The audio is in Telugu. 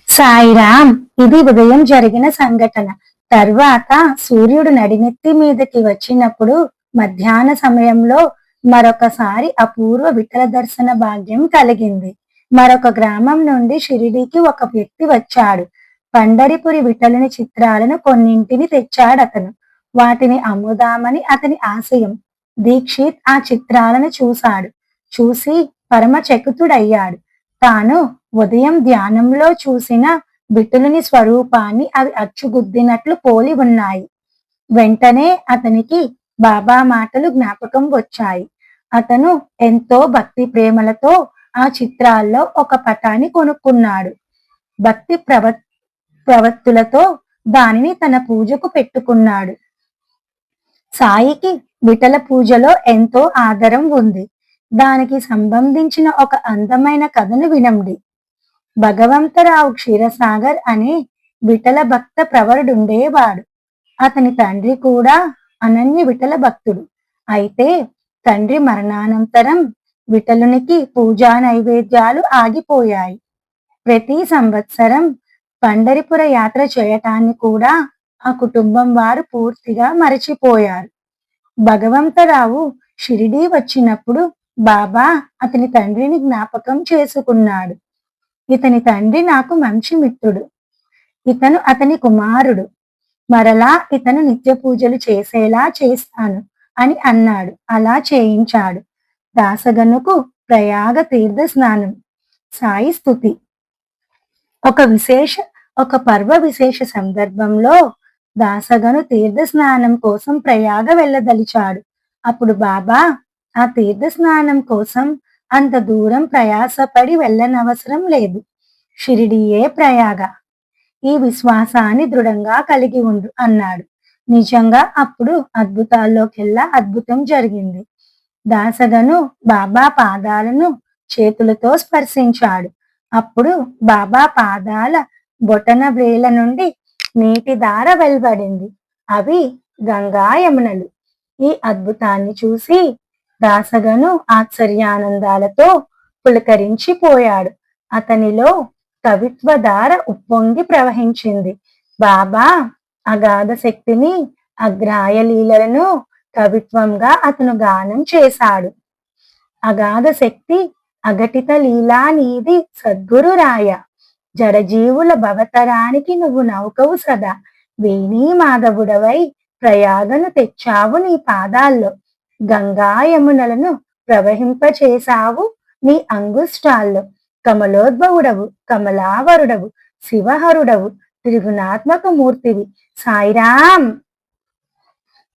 సాయిరాం. ఇది ఉదయం జరిగిన సంఘటన. తర్వాత సూర్యుడు నడినెత్తి మీదకి వచ్చినప్పుడు మధ్యాహ్న సమయంలో మరొకసారి అపూర్వ విఠల దర్శన భాగ్యం కలిగింది. మరొక గ్రామం నుండి షిరిడీకి ఒక వ్యక్తి వచ్చాడు. పండరిపురి విఠలుని చిత్రాలను కొన్నింటిని తెచ్చాడతను. వాటిని అమ్ముదామని అతని ఆశయం. దీక్షిత్ ఆ చిత్రాలను చూశాడు. చూసి పరమ చకితుడయ్యాడు. తాను ఉదయం ధ్యానంలో చూసిన విఠలుని స్వరూపాన్ని అవి అచ్చుగుద్దినట్లు పోలి ఉన్నాయి. వెంటనే అతనికి బాబా మాటలు జ్ఞాపకం వచ్చాయి. అతను ఎంతో భక్తి ప్రేమలతో ఆ చిత్రాల్లో ఒక పటాన్ని కొనుక్కున్నాడు. భక్తి ప్రవత్తులతో దానిని తన పూజకు పెట్టుకున్నాడు. సాయికి విఠల పూజలో ఎంతో ఆదరం ఉంది. దానికి సంబంధించిన ఒక అందమైన కథను వినండి. భగవంతరావు క్షీరసాగర్ అనే విఠల భక్త ప్రవరుడుండేవాడు. అతని తండ్రి కూడా అనన్య విఠల భక్తుడు. అయితే తండ్రి మరణానంతరం విఠలునికి పూజా నైవేద్యాలు ఆగిపోయాయి. ప్రతి సంవత్సరం పండరిపుర యాత్ర చేయటాన్ని కూడా ఆ కుటుంబం వారు పూర్తిగా మరచిపోయారు. భగవంతరావు షిరిడీ వచ్చినప్పుడు బాబా అతని తండ్రిని జ్ఞాపకం చేసుకున్నాడు. ఇతని తండ్రి నాకు మంచి మిత్రుడు. ఇతను అతని కుమారుడు. మరలా ఇతను నిత్య పూజలు చేసేలా చేస్తాను అని అన్నాడు. అలా చేయించాడు. దాసగనుకు ప్రయాగ తీర్థ స్నానం. సాయి స్తుతి. ఒక పర్వ విశేష సందర్భంలో దాసగను తీర్థ స్నానం కోసం ప్రయాగ వెళ్ళదలిచాడు. అప్పుడు బాబా ఆ తీర్థ స్నానం కోసం అంత దూరం ప్రయాసపడి వెళ్ళనవసరం లేదు. షిరిడియే ప్రయాగ. ఈ విశ్వాసాన్ని దృఢంగా కలిగి ఉండు అన్నాడు. నిజంగా అప్పుడు అద్భుతాల్లోకెల్లా అద్భుతం జరిగింది. దాసగను బాబా పాదాలను చేతులతో స్పర్శించాడు. అప్పుడు బాబా పాదాల బొటన వ్రేల నుండి నీటి ధార వెలువడింది. అవి గంగా యమునలు. ఈ అద్భుతాన్ని చూసి దాసగను ఆశ్చర్యానందాలతో పులకరించిపోయాడు. అతనిలో కవిత్వధార ఉప్పొంగి ప్రవహించింది. బాబా అగాధ శక్తిని, అగ్రాయ లీలలను కవిత్వంగా అతను గానం చేశాడు. అగాధ శక్తి అఘటిత లీలా నీది సద్గురు రాయ. జడజీవుల భవతరానికి నువ్వు నౌకవు సదా. వేణీ మాధవుడవై ప్రయాగను తెచ్చావు నీ పాదాల్లో. గంగా యమునలను ప్రవహింపచేశావు నీ అంగుష్టాల్లో. కమలోద్భవుడవు, కమలావరుడవు, శివహరుడవు, త్రిగుణాత్మక మూర్తివి. సాయిరాం.